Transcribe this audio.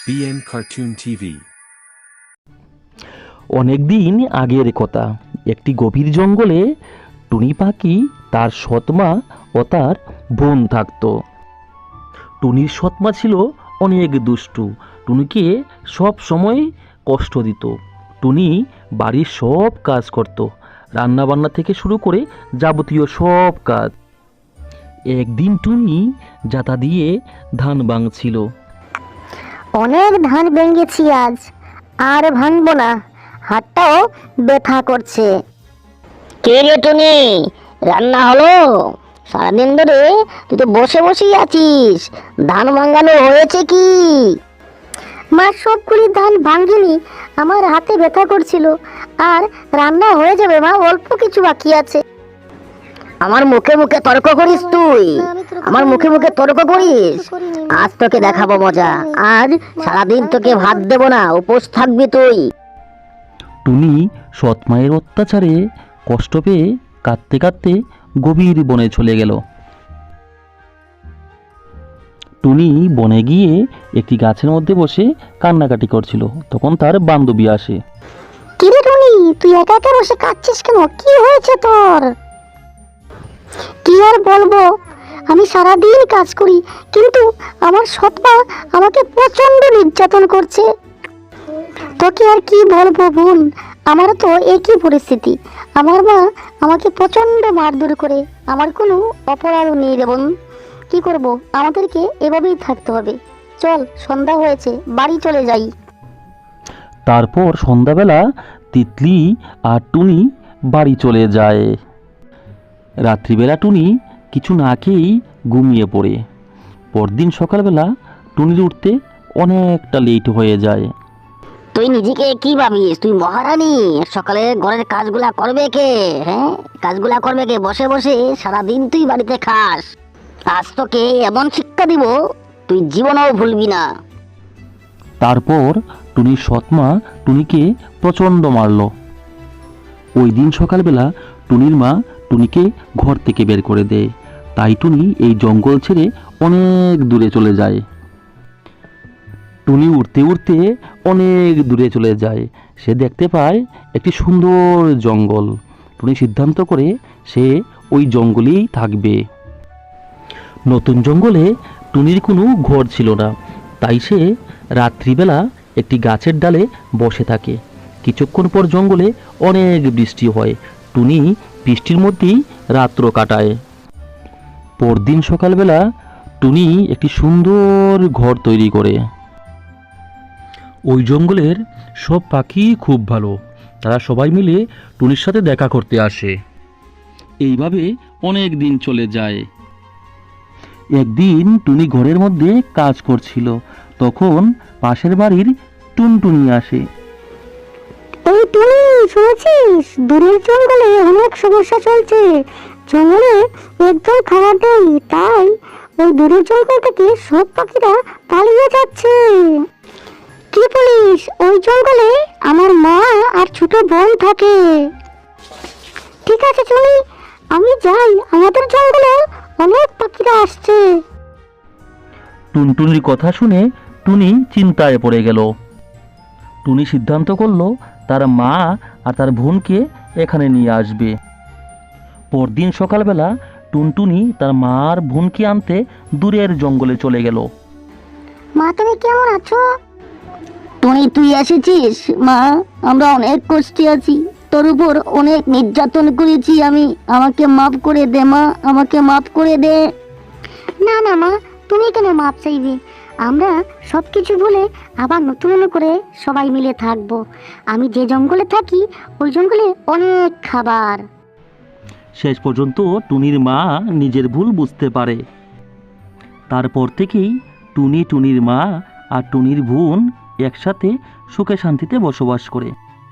BN Cartoon TV। অনেক দিন আগের কথা, একটি গভীর জঙ্গলে টুনি পাখি, তার সৎমা ও তার বোন থাকত। টুনির সৎমা ছিল অনেক দুষ্টু, টুনিকে সব সময় কষ্ট দিত। টুনি বাড়ির সব কাজ করত, রান্না বান্না থেকে শুরু করে যাবতীয় সব কাজ। একদিন টুনি জাতা দিয়ে ধান ভাঙছিল। অনেক ধান ভেঙেছি আজ, আর ভাঙবো না, হাতটাও ব্যথা করছে। কে রে টুনি, রান্না হলো? সারাদিন ধরে তুই তো বসে বসেই আছিস, ধান ভাঙানো হয়েছে কি? মা, সবগুলি ধান ভাঙিনি, আমার হাতে ব্যথা করছিল। আর রান্না হয়ে যাবে মা, অল্প কিছু বাকি আছে। আমার মুখে মুখে তর্ক করিস তুই? আমার মুখে মুখে তর্ক করিস? আজ তোকে দেখাবো মজা। আজ সারাদিন তোকে ভাত দেব না, উপোস থাকবি তুই। টুনি সৎমায়ের অত্যাচারে কষ্ট পেয়ে কাঁদতে কাঁদতে গভীর বনে চলে গেল। টুনি বনে গিয়ে একটি গাছের মধ্যে বসে কান্নাকাটি করছিল। তখন তার বান্ধবী আসে। কিরে টুনি, তুই একা একা বসে কাঁদছিস কেন? কি হয়েছে তোর? কি আর বলবো, আমি সারাদিন কাজ করি, কিন্তু আমার সৎমা আমাকে প্রচন্ড নির্যাতন করছে। তোকে আর কি বলবো বোন, আমারও তো একই পরিস্থিতি। আমার মা আমাকে প্রচন্ড মারধর করে, আমার কোনো অপরাধ নেই রে বোন। কি করব, আমাদেরকে এভাবেই থাকতে হবে। চল, সন্ধ্যা হয়েছে, বাড়ি চলে যাই। তারপর সন্ধ্যাবেলা তিতলি আর টুনি বাড়ি চলে যায়। রাত্রিবেলা টুনি কিছু না খেয়েই ঘুমিয়ে পড়ে। পরদিন সকালবেলা টুনির উঠতে অনেকটা লেট হয়ে যায়। তুই নিজেকে কি ভাবিস? তুই মহারানী, সকালে ঘরের কাজগুলা করবে কে? হ্যাঁ, কাজগুলা করবে কে? বসে বসে সারাদিন তুই বাড়িতে খাস। আজ তোকে এমন শিক্ষা দিব, তুই জীবনেও ভুলবি না। তারপর টুনির সৎমা টুনিকে প্রচণ্ড মারল। ওই দিন সকালবেলা টুনির মা টুনিকে ঘর থেকে বের করে দেয়। তাই টুনি এই জঙ্গল ছেড়ে অনেক দূরে চলে যায়। টুনি উড়তে উড়তে অনেক দূরে চলে যায়। সে দেখতে পায় একটি সুন্দর জঙ্গল। টুনি সিদ্ধান্ত করে সে ওই জঙ্গলেই থাকবে। নতুন জঙ্গলে টুনির কোনো ঘর ছিল না, তাই সে রাত্রিবেলা একটি গাছের ডালে বসে থাকে। কিছুক্ষণ পর জঙ্গলে অনেক বৃষ্টি হয়। টুনি বৃষ্টির মধ্যেই রাত্র কাটায়। পরদিন সকালবেলা টুনি একটি সুন্দর ঘর তৈরি করে। ওই জঙ্গলের সব পাখি খুব ভালো, তারা সবাই মিলে টুনির সাথে দেখা করতে আসে। এইভাবে অনেক দিন চলে যায়। একদিন টুনি ঘরের মধ্যে কাজ করছিল, তখন পাশের বাড়ির টুনটুনি আসে। এই টুনি, শুনেছিস দূরের জঙ্গলে অনেক সমস্যা চলছে? জঙ্গলে একদম খাবার নেই, তাই ওই দূরের জঙ্গল থেকে সব পাখিরা পালিয়ে যাচ্ছে। কি বলিস? ওই জঙ্গলে আমার মা আর ছোট বোন থাকে। ঠিক আছে টুনি, আমি যাই, আমাদের জঙ্গলে অনেক পাখিরা আসছে। টুনটুনির কথা শুনে টুনি চিন্তায় পড়ে গেল। টুনি সিদ্ধান্ত করলো তার মা আর তার বোনকে এখানে নিয়ে আসবে। পরদিন সকালবেলা টুনটুনি তার মা আর বোনকে আনতে দূরের জঙ্গলে চলে গেল। মা, তুমি কেমন আছো? টুনি, তুই এসেছিস? মা, আমরা অনেক কষ্টে আছি, তোর উপর অনেক নির্যাতন করেছি আমি, আমাকে মাফ করে দে মা, আমাকে মাফ করে দে। না না মা, তুমি কেন মাপ চাইবে? আমরা সব কিছু ভুলে আবার নতুন করে সবাই মিলে থাকবো। আমি যে জঙ্গলে থাকি ওই জঙ্গলে অনেক খাবার। শেষ পর্যন্ত টুনির মা নিজের ভুল বুঝতে পারে। তারপর থেকেই টুনি, টুনির মা আর টুনির বোন একসাথে সুখে শান্তিতে বসবাস করে।